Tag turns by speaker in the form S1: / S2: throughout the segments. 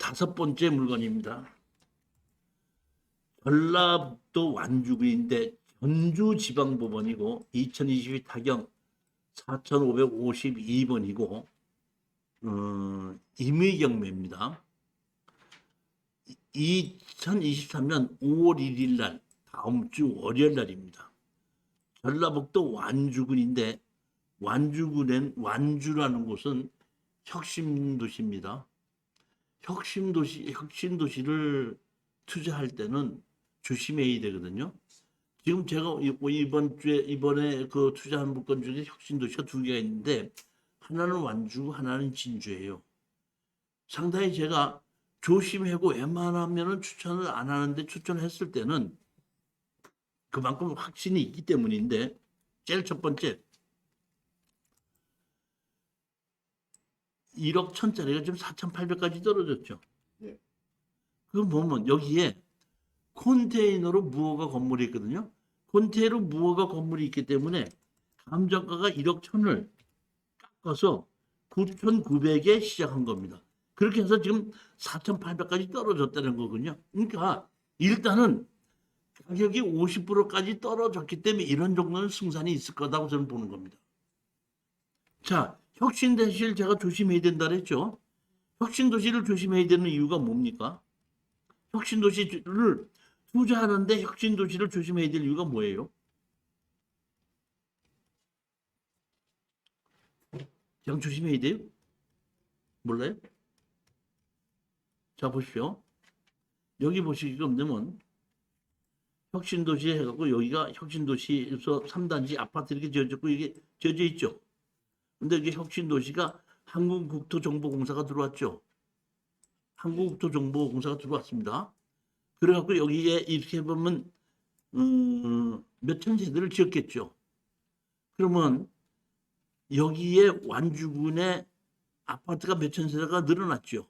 S1: 다섯 번째 물건입니다. 전라북도 완주구인데 전주지방법원이고 2022 타경 4552번이고 임의경매입니다. 2023년 5월 1일 날 다음 주 월요일 날입니다. 전라북도 완주군인데 완주라는 곳은 혁신도시입니다. 혁신도시를 투자할 때는 조심해야 되거든요. 지금 제가 이번에 그 투자한 물건 중에 혁신도시가 두 개가 있는데 하나는 완주고 하나는 진주예요. 상당히 제가 조심하고 웬만하면은 추천을 안 하는데 추천했을 때는 그만큼 확신이 있기 때문인데 제일 첫 번째 1억 천짜리가 지금 4,800까지 떨어졌죠.
S2: 네.
S1: 그럼 보면 여기에 컨테이너로 무허가 건물이 있거든요. 컨테이너로 무허가 건물이 있기 때문에 감정가가 1억 천을 깎아서 9,900에 시작한 겁니다. 그렇게 해서 지금 4,800까지 떨어졌다는 거군요. 그러니까 일단은 가격이 50%까지 떨어졌기 때문에 이런 정도는 승산이 있을 거다고 저는 보는 겁니다. 자, 혁신도시를 제가 조심해야 된다 그랬죠. 혁신도시를 조심해야 되는 이유가 뭡니까? 혁신도시를 투자하는데 혁신도시를 조심해야 될 이유가 뭐예요? 그냥 조심해야 돼요? 몰라요? 자, 보십시오. 여기 보시게 되면 혁신도시 해갖고 여기가 혁신도시에서 3단지 아파트 이렇게 지어졌고 이게 지어져 있죠. 근데 이게 혁신도시가 한국국토정보공사가 들어왔죠. 한국국토정보공사가 들어왔습니다. 그래갖고 여기에 이렇게 보면 몇천 세대를 지었겠죠. 그러면 여기에 완주군의 아파트가 몇천 세대가 늘어났죠.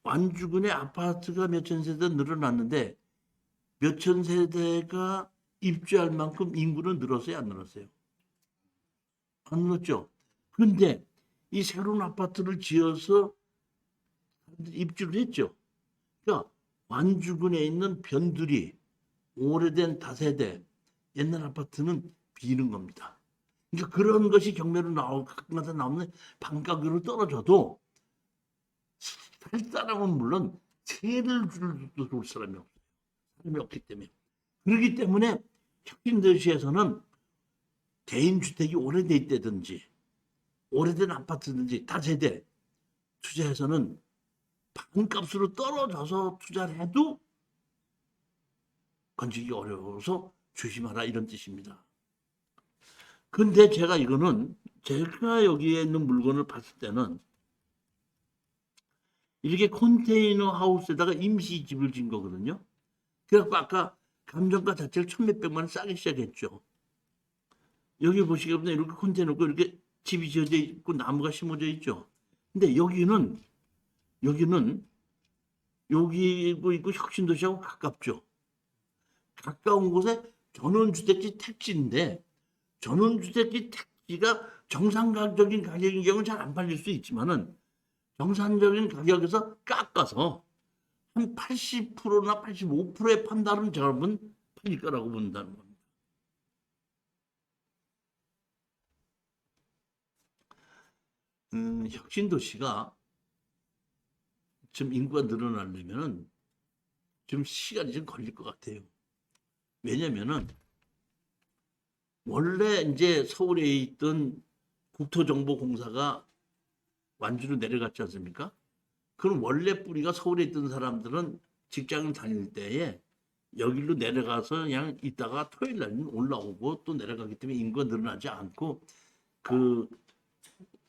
S1: 완주군의 아파트가 몇천 세대 늘어났는데 몇천 세대가 입주할 만큼 인구는 늘었어요, 안 늘었어요? 안 늘었죠. 그런데 이 새로운 아파트를 지어서 입주를 했죠. 그러니까 완주군에 있는 변두리, 오래된 다세대, 옛날 아파트는 비는 겁니다. 그러니까 그런 것이 경매로 가끔가다 나오는 반가격으로 떨어져도 살 사람은 물론 세를 줄 사람이 없어요. 사람이 없기 때문에. 그렇기 때문에 혁신도시에서는 개인주택이 오래돼 있다든지 오래된 아파트든지 다세대 투자해서는 반값으로 떨어져서 투자를 해도 건지기 어려워서 조심하라 이런 뜻입니다. 근데 제가 여기에 있는 물건을 봤을 때는 이렇게 컨테이너 하우스에다가 임시 집을 진 거거든요. 그래갖고 아까 감정가 자체를 천몇백만 원 싸게 시작했죠. 여기 보시면 이렇게 컨테이너고 이렇게 집이 지어져 있고 나무가 심어져 있죠. 근데 여기는 여기고 있고 혁신도시하고 가깝죠. 가까운 곳에 전원주택지 택지인데 전원주택지 택지가 정상적인 가격인 경우는 잘 안 팔릴 수 있지만은 정상적인 가격에서 깎아서 한 80%나 85%에 판다는 작업은 팔릴 거라고 본다는 겁니다. 혁신도시가 지금 인구가 늘어나려면은 좀 시간이 좀 걸릴 것 같아요. 왜냐면은 원래 이제 서울에 있던 국토정보공사가 완주로 내려갔지 않습니까? 그럼 원래 뿌리가 서울에 있던 사람들은 직장을 다닐 때에 여기로 내려가서 그냥 있다가 토요일 날은 올라오고 또 내려가기 때문에 인구가 늘어나지 않고 그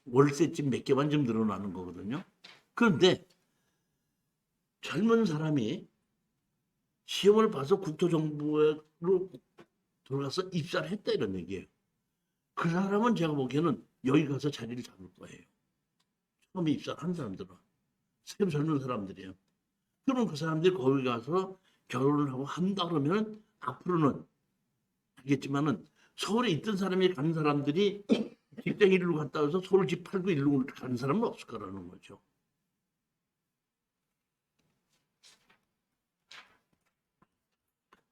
S1: 월세집 몇 개만 좀 늘어나는 거거든요. 그런데 젊은 사람이 시험을 봐서 국토정보로 들어가서 입사를 했다 이런 얘기예요. 그 사람은 제가 보기에는 여기 가서 자리를 잡을 거예요. 처음에 입사를 한 사람들은 새로 젊은 사람들이에요. 그러면 그 사람들이 거기 가서 결혼을 하고 한다 그러면 앞으로는 알겠지만은 서울에 있던 사람이 가는 사람들이 직장 일로 갔다 와서 서울 집 팔고 일로 가는 사람은 없을 거라는 거죠.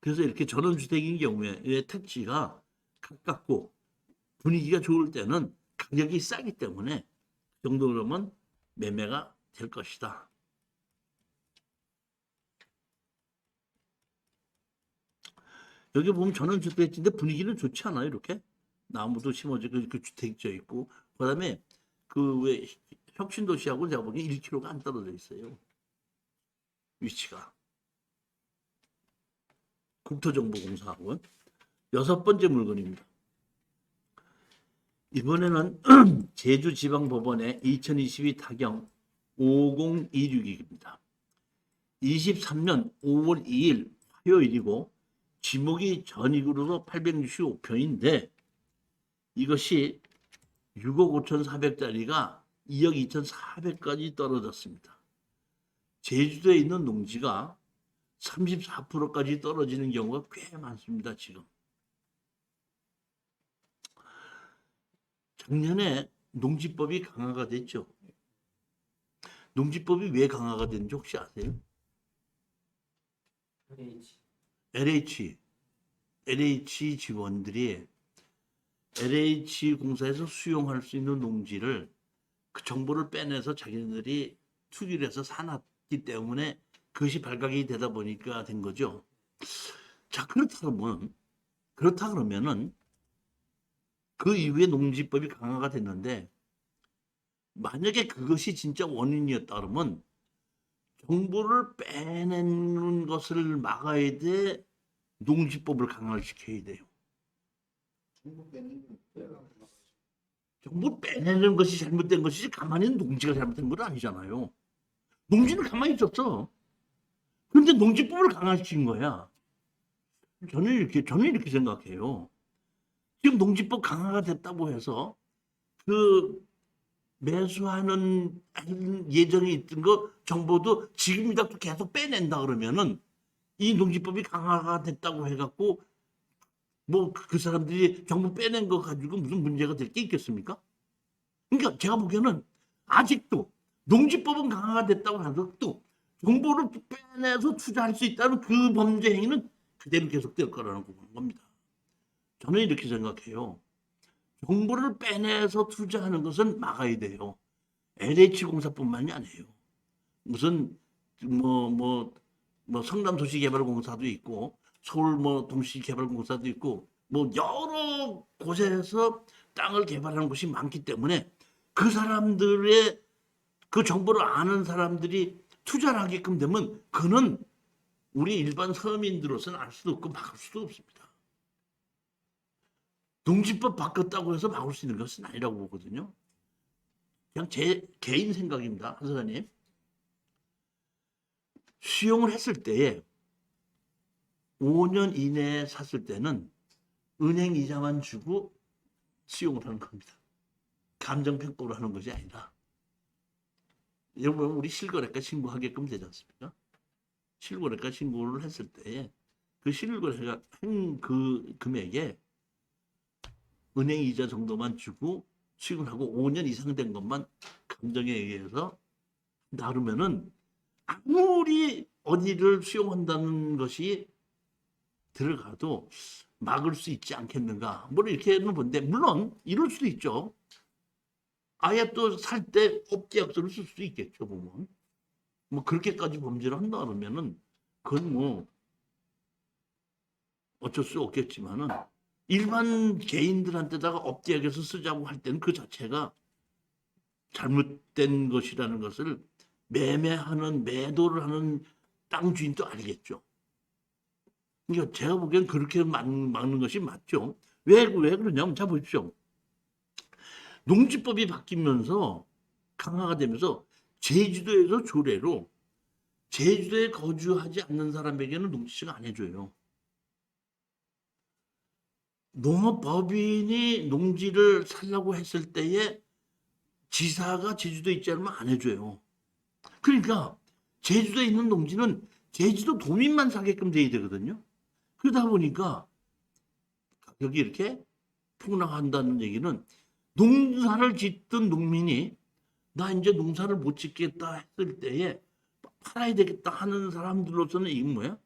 S1: 그래서 이렇게 전원주택인 경우에 택지가 가깝고 분위기가 좋을 때는 가격이 싸기 때문에 그 정도로면 매매가 될 것이다. 여기 보면 전원주택인데 분위기는 좋지 않아요? 이렇게 나무도 심어지고 그 주택져 있고 그다음에 그 왜 혁신도시하고 제가 보기엔 1km가 안 떨어져 있어요. 위치가. 국토정보공사하고. 6번째 물건입니다. 이번에는 제주지방법원의 2022 타경 5026입니다. 23년 5월 2일 화요일이고 지목이 전익으로도 865평인데 이것이 6억 5,400짜리가 2억 2,400까지 떨어졌습니다. 제주도에 있는 농지가 34%까지 떨어지는 경우가 꽤 많습니다. 지금. 작년에 농지법이 강화가 됐죠. 농지법이 왜 강화가 됐는지 혹시 아세요? LH 지원들이 LH공사에서 수용할 수 있는 농지를 그 정보를 빼내서 자기네들이 투기를 해서 사놨기 때문에 그것이 발각이 되다 보니까 된 거죠. 자, 그렇다 그러면은 그 이후에 농지법이 강화가 됐는데 만약에 그것이 진짜 원인이었다 그러면 정보를 빼내는 것을 막아야 돼. 농지법을 강화시켜야 돼요. 정보 빼내는 것이 잘못된 것이지 가만히 있는 농지가 잘못된 건 아니잖아요. 농지는 가만히 있었어. 그런데 농지법을 강화시킨 거야. 저는 이렇게 생각해요. 지금 농지법 강화가 됐다고 해서 그 매수하는 예정이 있던 거 정보도 지금이라도 계속 빼낸다 그러면은 이 농지법이 강화가 됐다고 해갖고 뭐 그 사람들이 정보 빼낸 거 가지고 무슨 문제가 될 게 있겠습니까? 그러니까 제가 보기에는 아직도 농지법은 강화가 됐다고 해서 또 정보를 빼내서 투자할 수 있다는 그 범죄 행위는 그대로 계속될 거라는 겁니다. 저는 이렇게 생각해요. 정보를 빼내서 투자하는 것은 막아야 돼요. LH공사뿐만이 아니에요. 무슨 성남도시개발공사도 있고 서울 동시개발공사도 있고 여러 곳에서 땅을 개발하는 곳이 많기 때문에 그 사람들의 그 정보를 아는 사람들이 투자를 하게끔 되면 그는 우리 일반 서민들로서는 알 수도 없고 막을 수도 없습니다. 농지법 바꿨다고 해서 막을 수 있는 것은 아니라고 보거든요. 그냥 제 개인 생각입니다. 한사장님. 수용을 했을 때에 5년 이내에 샀을 때는 은행 이자만 주고 수용을 하는 겁니다. 감정평가로 하는 것이 아니라. 여러분 우리 실거래가 신고하게끔 되지 않습니까? 실거래가 신고를 했을 때에 그 실거래가 한 그 금액에 은행 이자 정도만 주고 수익을 하고 5년 이상 된 것만 감정에 의해서 나르면은 아무리 어디를 수용한다는 것이 들어가도 막을 수 있지 않겠는가. 이렇게는 본데 물론 이럴 수도 있죠. 아예 또 살 때 업계약서를 쓸 수도 있겠죠. 보면 그렇게까지 범죄를 한다 그러면은 그건 어쩔 수 없겠지만은 일반 개인들한테다가 업계약에서 쓰자고 할 때는 그 자체가 잘못된 것이라는 것을 매도를 하는 땅 주인도 알겠죠. 그러니까 제가 보기엔 그렇게 막는 것이 맞죠. 왜 그러냐면 자 보십시오. 농지법이 바뀌면서 강화가 되면서 제주도에서 조례로 제주도에 거주하지 않는 사람에게는 농지시가 안 해줘요. 농업법인이 농지를 살려고 했을 때에 지사가 제주도에 있지 않으면 안 해줘요. 그러니까 제주도에 있는 농지는 제주도 도민만 사게끔 돼야 되거든요. 그러다 보니까 가격이 이렇게 폭락한다는 얘기는 농사를 짓던 농민이 나 이제 농사를 못 짓겠다 했을 때에 팔아야 되겠다 하는 사람들로서는 이게 뭐야?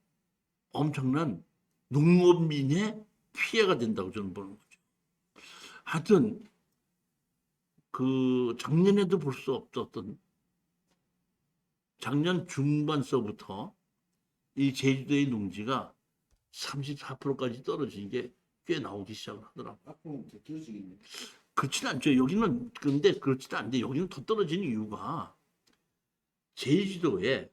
S1: 엄청난 농업민의 피해가 된다고 저는 보는 거죠. 하여튼 그 작년에도 볼 수 없었던 작년 중반서부터 이 제주도의 농지가 34%까지 떨어진 게 꽤 나오기 시작을 하더라고요.
S2: 앞으로 더 떨어지겠네.
S1: 그렇지는 않죠. 여기는 근데 그렇지는 않은데 여기는 더 떨어지는 이유가 제주도에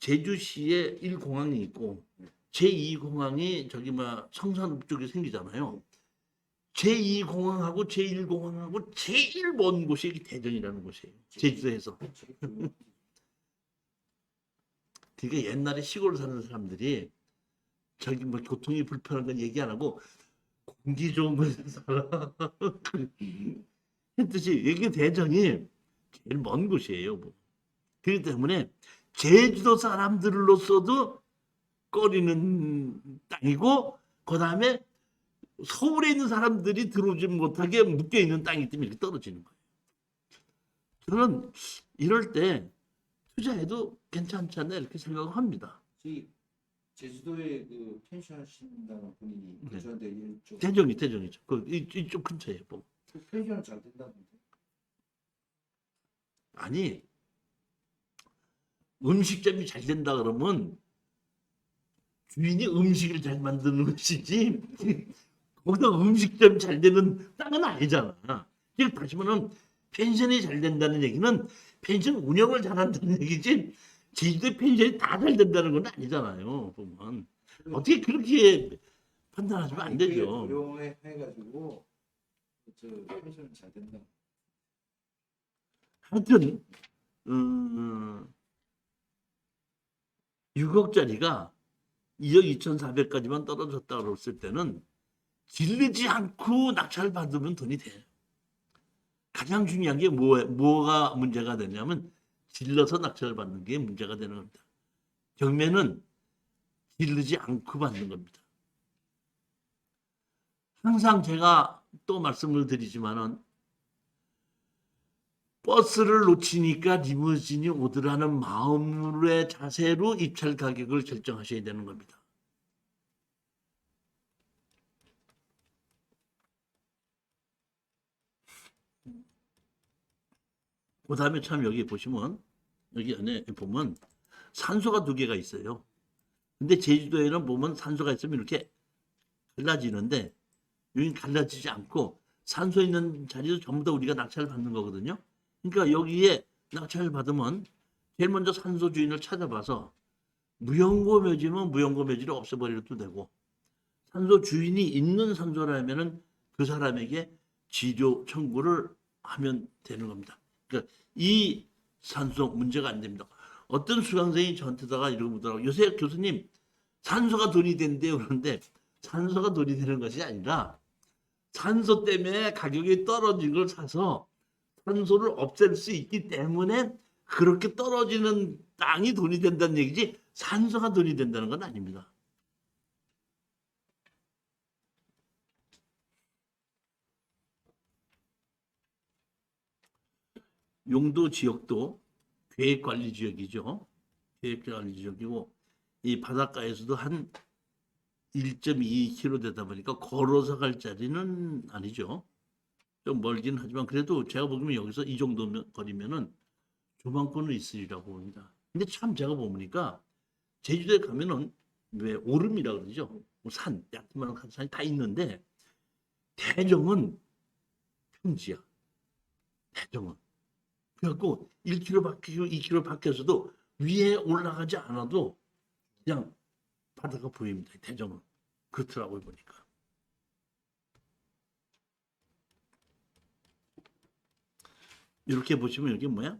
S1: 제주시에 1공항이 있고 제2공항이 저기 뭐 성산 쪽에 생기잖아요. 제2공항하고 제1공항하고 제일 먼 곳이 여기 대전이라는 곳이에요. 제주도에서. 그게 옛날에 시골 사는 사람들이 저기 뭐 교통이 불편한 건 얘기 안 하고 공기 좋은 곳에 살아. 했듯이 이게 대전이 제일 먼 곳이에요. 뭐. 그렇기 때문에 제주도 사람들로서도 꺼리는 땅이고 그 다음에 서울에 있는 사람들이 들어오지 못하게 묶여있는 땅이기 때문에 이렇게 떨어지는 거예요. 저는 이럴 때 투자해도 괜찮지 않나 이렇게 생각을 합니다.
S2: 저희 제주도에 그 펜션 신다는 분이
S1: 네.
S2: 저한테 이쪽
S1: 대전이죠. 그 이쪽 근처에 뭐.
S2: 그 펜션은 잘 된다는데.
S1: 아니 음식점이 잘 된다 그러면 주인이 음식을 잘 만드는 것이지 거기다 음식점 잘 되는 땅은 아니잖아. 즉 다시 말하면 펜션이 잘 된다는 얘기는 펜션 운영을 잘한다는 얘기지 제주도 펜션이 다 잘 된다는 건 아니잖아요. 보면 어떻게 그렇게 판단하시면 안 되죠.
S2: 고용해 해가지고 저 펜션은 잘 된다.
S1: 하여튼 6억짜리가 2억 2,400까지만 떨어졌다 그랬을 때는 질르지 않고 낙찰 받으면 돈이 돼. 가장 중요한 게 뭐가 문제가 되냐면 질러서 낙찰을 받는 게 문제가 되는 겁니다. 경매는 질르지 않고 받는 겁니다. 항상 제가 또 말씀을 드리지만은 버스를 놓치니까 리무진이 오더라는 마음의 자세로 입찰 가격을 결정하셔야 되는 겁니다. 그 다음에 참 여기 보시면 여기 안에 보면 산소가 2개가 있어요. 근데 제주도에는 보면 산소가 있으면 이렇게 갈라지는데 여기는 갈라지지 않고 산소 있는 자리도 전부 다 우리가 낙찰을 받는 거거든요. 그러니까 여기에 낙찰을 받으면 제일 먼저 산소 주인을 찾아봐서 무연고 묘지면 무연고 묘지를 없애버려도 되고 산소 주인이 있는 산소라면은 그 사람에게 지료 청구를 하면 되는 겁니다. 그러니까 이 산소 문제가 안 됩니다. 어떤 수강생이 저한테다가 이러고 묻더라고요. 요새 교수님 산소가 돈이 된대요. 그런데 산소가 돈이 되는 것이 아니라 산소 때문에 가격이 떨어진 걸 사서 산소를 없앨 수 있기 때문에 그렇게 떨어지는 땅이 돈이 된다는 얘기지 산소가 돈이 된다는 건 아닙니다. 용도 지역도 계획관리 지역이죠. 계획관리 지역이고 이 바닷가에서도 한 1.2km 되다 보니까 걸어서 갈 자리는 아니죠. 좀 멀긴 하지만 그래도 제가 보기엔 여기서 이 정도 거리면은 조망권은 있으리라고 봅니다. 근데 참 제가 보니까 제주도에 가면은 왜 오름이라 그러죠. 뭐 산, 야트만한 산이 다 있는데 대정은 평지야. 대정은. 그래갖고 1km 바뀌고 2km 바뀌어서도 위에 올라가지 않아도 그냥 바다가 보입니다. 대정은. 그렇더라고요, 보니까. 이렇게 보시면 여기 뭐야?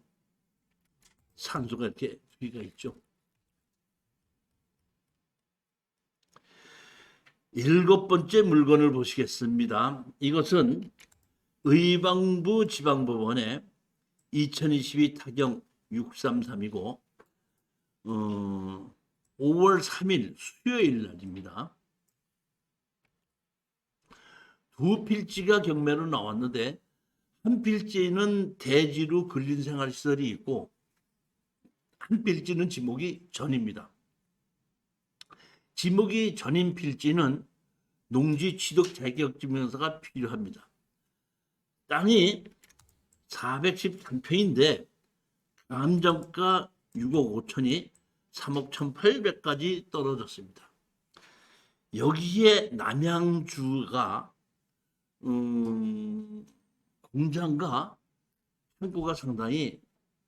S1: 산소가 이렇게 위가 있죠. 7번째 물건을 보시겠습니다. 이것은 의방부 지방법원의 2022 타경 633이고 5월 3일 수요일 날입니다. 두 필지가 경매로 나왔는데 한 필지는 대지로 근린생활시설이 있고 한 필지는 지목이 전입니다. 지목이 전인 필지는 농지 취득 자격증명서가 필요합니다. 땅이 413평인데 감정가 6억 5천이 3억 1,800까지 떨어졌습니다. 여기에 남양주가 공장과 창고가 상당히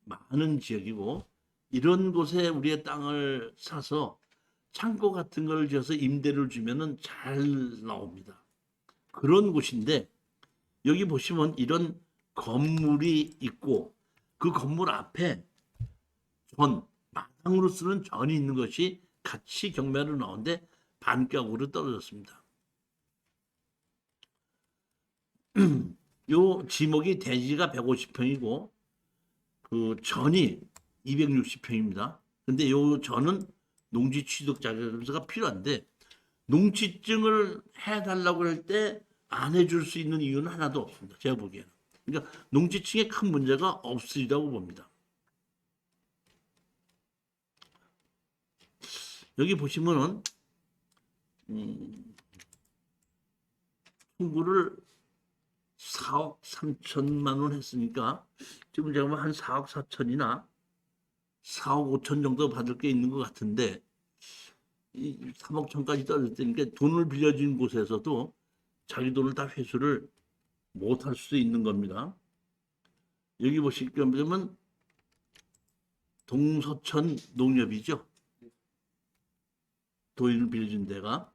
S1: 많은 지역이고, 이런 곳에 우리의 땅을 사서 창고 같은 걸 지어서 임대를 주면은 잘 나옵니다. 그런 곳인데, 여기 보시면 이런 건물이 있고 그 건물 앞에 마당으로 쓰는 전이 있는 것이 같이 경매로 나오는데 반격으로 떨어졌습니다. 요 지목이 대지가 150평이고 그 전이 260평입니다. 근데 요 전은 농지 취득 자격증서가 필요한데 농지증을 해달라고 할 때 안 해줄 수 있는 이유는 하나도 없습니다. 제가 보기에는. 그러니까 농지증에 큰 문제가 없으리라고 봅니다. 여기 보시면은 청구를 4억 3천만 원 했으니까 지금 제가 한 4억 4천이나 4억 5천 정도 받을 게 있는 것 같은데, 이 3억 천까지 떨어졌으니까 돈을 빌려준 곳에서도 자기 돈을 다 회수를 못할 수도 있는 겁니다. 여기 보시면 동서천 농협이죠. 돈을 빌려준 데가.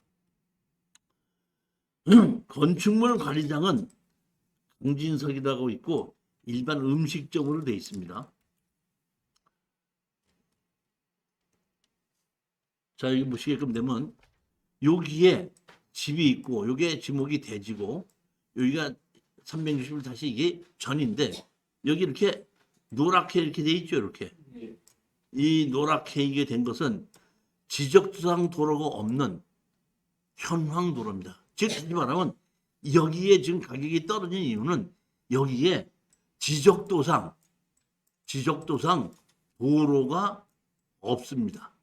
S1: 건축물 관리장은 강진석이라고 있고 일반 음식점으로 되어 있습니다. 자, 여기 보시게끔 되면 여기에 집이 있고 여기에 지목이 대지고 여기가 360을 다시 이게 전인데, 여기 이렇게 노랗게 이렇게 돼 있죠. 이렇게 이 노랗게 이게 된 것은 지적도상 도로가 없는 현황 도로입니다. 즉 다시 말하면 여기에 지금 가격이 떨어진 이유는 여기에 지적도상 도로가 없습니다.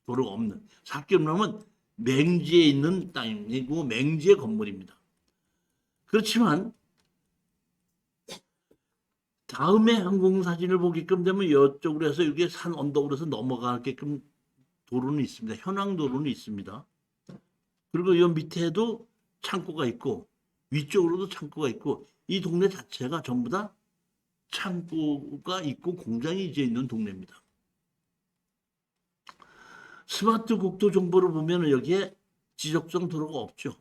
S1: 도로가 없는, 쉽게 말하면 맹지에 있는 땅이고 맹지의 건물입니다. 그렇지만 다음에 항공사진을 보게끔 되면 이쪽으로 해서 여기에 산 언덕으로 해서 넘어가게끔 도로는 있습니다. 현황 도로는 있습니다. 그리고 이 밑에도 창고가 있고 위쪽으로도 창고가 있고 이 동네 자체가 전부 다 창고가 있고 공장이 이제 있는 동네입니다. 스마트 국도 정보를 보면 여기에 지적성 도로가 없죠.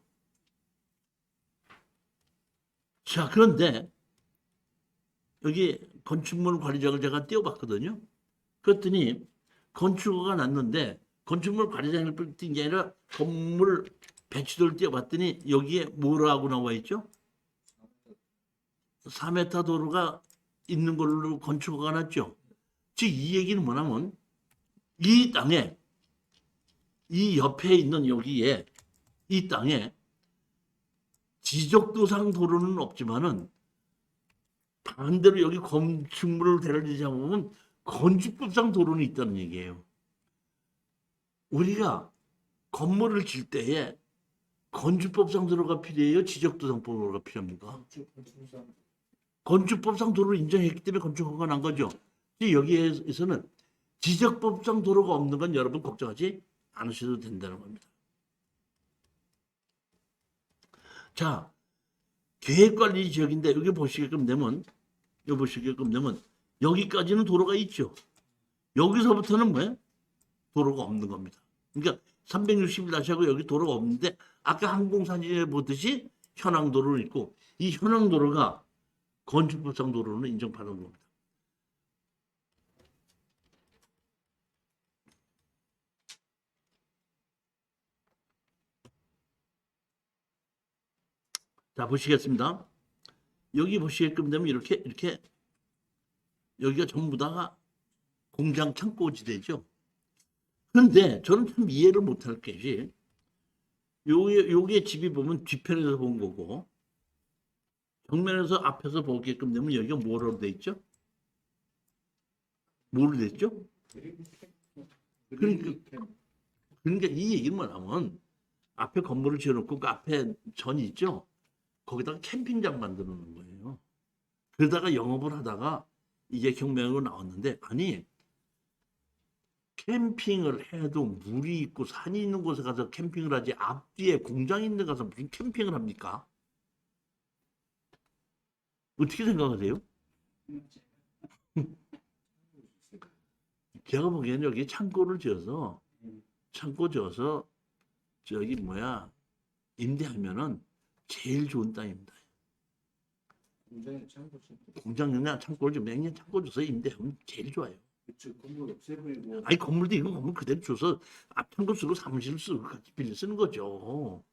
S1: 자, 그런데 여기 건축물 관리장을 제가 띄워봤거든요. 그랬더니 건축허가 났는데 건축물 관리장을 띄운 게 아니라 건물 배치도를 띄워봤더니 여기에 뭐라고 나와 있죠? 4m 도로가 있는 걸로 건축허가 났죠. 즉 이 얘기는 뭐냐면 이 땅에, 이 옆에 있는 여기에 이 땅에 지적도상 도로는 없지만은 반대로 여기 건축물을 대를 잡으면 건축법상 도로는 있다는 얘기예요. 우리가 건물을 질 때에 건축법상 도로가 필요해요? 지적도상 도로가 필요합니까? 건축법상 도로를 인정했기 때문에 건축허가 난 거죠. 여기에서는 지적법상 도로가 없는 건 여러분 걱정하지 않으셔도 된다는 겁니다. 자, 계획관리 지역인데 여기 보시게끔 되면 여기까지는 도로가 있죠. 여기서부터는 뭐예요? 도로가 없는 겁니다. 그러니까 360일 다시 하고 여기 도로가 없는데 아까 항공사진에 보듯이 현황도로는 있고 이 현황도로가 건축법상 도로는 인정받은 겁니다. 자, 보시겠습니다. 여기 보시게끔 되면 이렇게 여기가 전부 다 공장 창고지대죠. 그런데 저는 참 이해를 못할 것이 요게 집이 보면 뒤편에서 본 거고 정면에서 앞에서 보게끔 되면 여기가 뭐로 돼 있죠? 뭐로 돼 있죠? 그러니까 그러니까 이 얘기만 하면 앞에 건물을 지어놓고 그 앞에 전 있죠? 거기다가 캠핑장 만들어 놓은 거예요. 그러다가 영업을 하다가 이게 경매로 나왔는데 아니 캠핑을 해도 물이 있고 산이 있는 곳에 가서 캠핑을 하지 앞뒤에 공장 있는 데 가서 무슨 캠핑을 합니까? 어떻게 생각하세요? 제가 보기에는 여기 창고를 지어서 창고 지어서 저기 뭐야 임대하면은 제일 좋은 땅입니다.
S2: 공장에 창고 짓고
S1: 공장이나 창고를 좀 매년 창고 줘서 임대하면 제일 좋아요.
S2: 그쪽 건물 없애버리고
S1: 아니 건물도 이거 건물 그대로 줘서 앞 창고 쓰고 사무실 쓰고 같이 빌려 쓰는 거죠.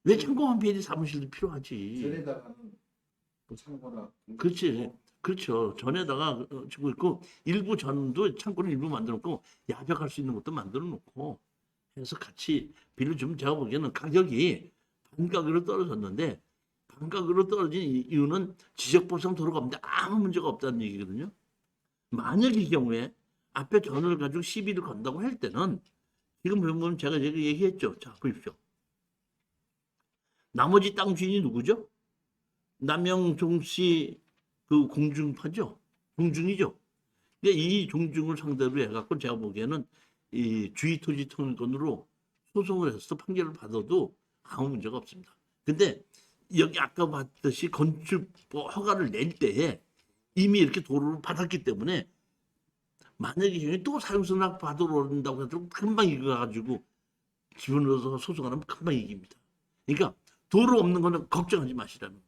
S1: 왜 창고만 빌리 사무실도 필요하지.
S2: 전에다가는 창고나
S1: 그렇지. 그렇죠. 전에다가 주고 있고 일부 전도 창고를 일부 만들어 놓고 야작할 수 있는 것도 만들어 놓고 해서 같이 빌려주면 제가 보기에는 가격이 반가격으로 떨어졌는데 반가격으로 떨어진 이유는 지적보상 도로가 없는데 아무 문제가 없다는 얘기거든요. 만약 이 경우에 앞에 전을 가지고 시비를 건다고 할 때는 지금 보면 제가 얘기했죠. 자, 보십시오. 나머지 땅 주인이 누구죠? 남영종 씨 그 공중파죠. 공중이죠. 근데 이 종중을 상대로 해갖고 제가 보기에는 이 주의토지 통일권으로 소송을 해서 판결을 받아도 아무 문제가 없습니다. 근데 여기 아까 봤듯이 건축 허가를 낼 때에 이미 이렇게 도로를 받았기 때문에 만약에 또 사용승낙 받으러 온다고 해도 금방 이겨가지고 집어넣어서 소송하면 금방 이깁니다. 그러니까 도로 없는 거는 걱정하지 마시라는 거예요.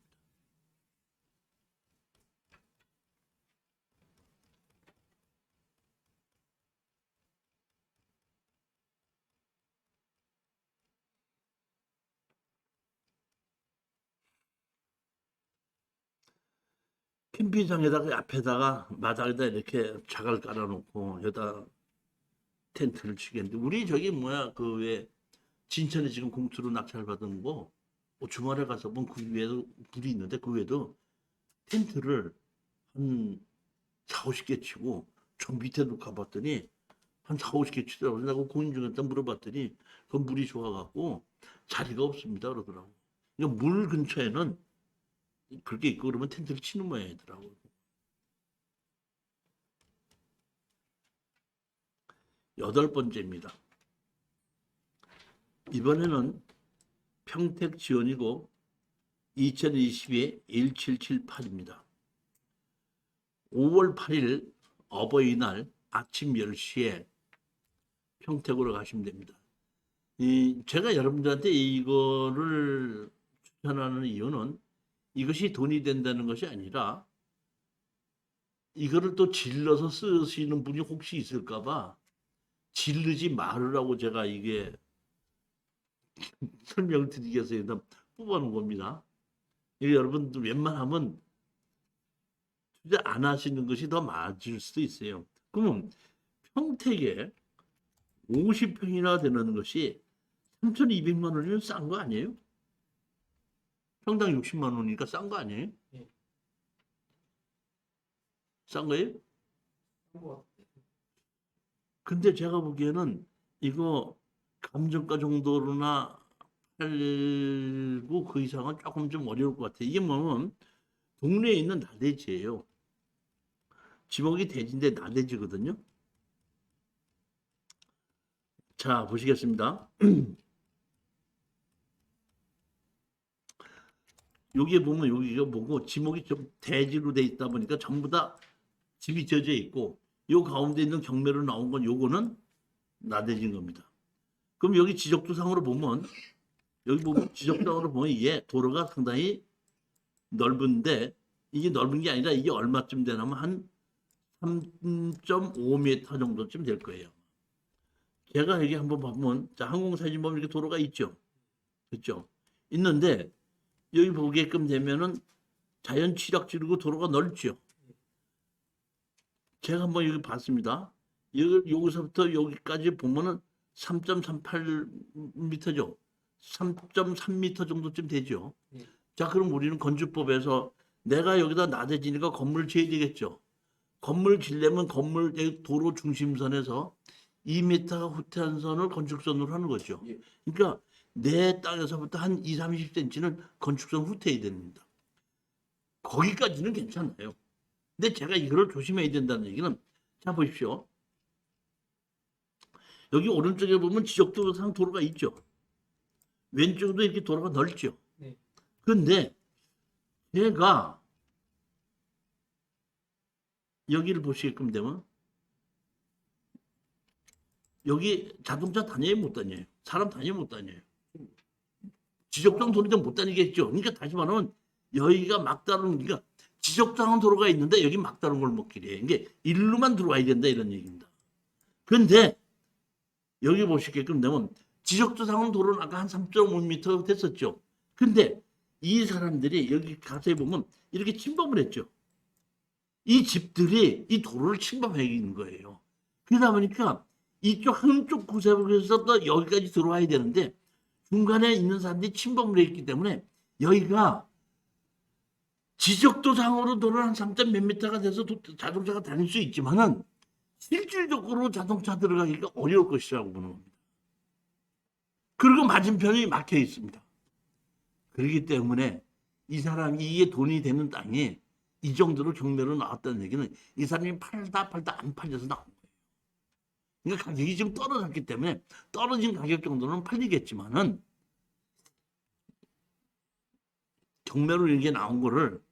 S1: 캠핑장에다가 앞에다가 마당에다 이렇게 자갈 깔아놓고 여기다 텐트를 치겠는데 우리 저기 뭐야 그 왜 진천에 지금 공투로 낙찰 받은 거 주말에 가서 보면 그 위에도 불이 있는데 그 위에도 텐트를 한 4, 50개 치고 저 밑에도 가봤더니 한 4, 50개 치더라고요. 내가 공인중개한테 물어봤더니 그 물이 좋아갖고 자리가 없습니다 그러더라고. 그러니까 물 근처에는 그렇게 있고 그러면 텐트를 치는 모양이더라고요. 여덟 번째입니다. 이번에는 평택 지원이고 2022 1778입니다. 5월 8일 어버이날 아침 10시에 평택으로 가시면 됩니다. 제가 여러분들한테 이거를 추천하는 이유는 이것이 돈이 된다는 것이 아니라 이거를 또 질러서 쓰시는 분이 혹시 있을까봐 질르지 말으라고 제가 이게 설명드리기 위해서 뽑아놓은 겁니다. 여러분들 웬만하면 투자 안 하시는 것이 더 맞을 수도 있어요. 그러면 평택에 50평이나 되는 것이 3,200만 원이면 싼 거 아니에요? 평당 60만 원이니까 싼 거 아니에요?
S2: 네.
S1: 싼 거예요?
S2: 창고가
S1: 근데 제가 보기에는 이거 감정가 정도로나 팔고 그 이상은 조금 좀 어려울 것 같아요. 이게 뭐냐면 동네에 있는 나대지예요. 지목이 대지인데 나대지거든요. 자, 보시겠습니다. 여기에 보면 여기가 뭐고 지목이 좀 대지로 돼 있다 보니까 전부 다 집이 지어져 있고 요 가운데 있는 경매로 나온 건 요거는 나대지인 겁니다. 그럼 여기 지적도상으로 보면 여기 보면 지적도상으로 보면 이게 도로가 상당히 넓은데 이게 넓은 게 아니라 이게 얼마쯤 되냐면 한 3.5m 정도쯤 될 거예요. 제가 여기 한번 보면 자 항공사진 보면 이렇게 도로가 있죠. 그렇죠? 있는데 여기 보게끔 되면은 자연 취락지르고 도로가 넓죠. 제가 한번 여기 봤습니다. 여기서부터 여기까지 보면은 3.38m죠. 3.3m 정도쯤 되죠. 자, 그럼 우리는 건축법에서 내가 여기다 나대지니까 건물을 지어야 되겠죠. 건물 지려면 건물 도로 중심선에서 2m가 후퇴한 선을 건축선으로 하는 거죠.
S2: 예.
S1: 그러니까 내 땅에서부터 한 2, 30cm는 건축선 후퇴해야 됩니다. 거기까지는 괜찮아요. 근데 제가 이거를 조심해야 된다는 얘기는, 자 보십시오. 여기 오른쪽에 보면 지적도상 도로가 있죠. 왼쪽도 이렇게 도로가 넓죠.
S3: 네.
S1: 그런데 얘가 여기를 보시게끔 되면 여기 자동차 다녀요, 못 다녀요? 사람 다녀요, 못 다녀요? 지적도상 도로도 못 다니겠죠. 그러니까 다시 말하면 여기가 막다른, 그러니까 지적도상 도로가 있는데 여기 막다른 골목길이에요. 이게 일로만 들어와야 된다 이런 얘기입니다. 그런데 여기 보시게끔 되면 지적도상 도로는 아까 한 3.5m 됐었죠. 근데 이 사람들이 여기 가서 보면 이렇게 침범을 했죠. 이 집들이 이 도로를 침범해 있는 거예요. 그러다 보니까 이쪽 한쪽 구석에서 또 여기까지 들어와야 되는데 중간에 있는 사람들이 침범을 했기 때문에 여기가 지적도상으로 도로는 한 3점 몇 미터가 돼서 자동차가 다닐 수 있지만은 실질적으로 자동차 들어가기가 어려울 것이라고 보는 겁니다. 그리고 맞은편이 막혀 있습니다. 그렇기 때문에 이 사람이 이게 돈이 되는 땅이 이 정도로 경매로 나왔다는 얘기는 이 사람이 팔다 안 팔려서 나온 거예요. 그러니까 가격이 지금 떨어졌기 때문에 떨어진 가격 정도는 팔리겠지만은 경매로 이게 나온 거를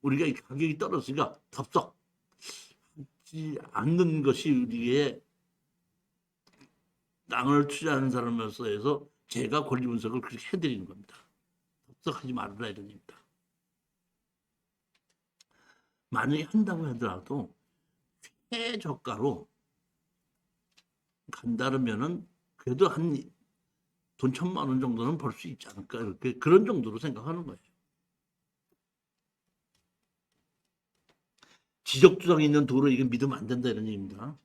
S1: 우리가 이 가격이 떨어지니까 덥석 하지 않는 것이 우리의 땅을 투자하는 사람으로서 해서 제가 권리 분석을 그렇게 해드리는 겁니다. 덥석하지 말아라 이런 얘기입니다. 만약에 한다고 하더라도 최저가로 간다면은 그래도 한 돈 1,000만 원 정도는 벌 수 있지 않을까, 이렇게 그런 정도로 생각하는 거예요. 지적도상에 있는 도로 이거 믿으면 안 된다 이런 얘기입니다.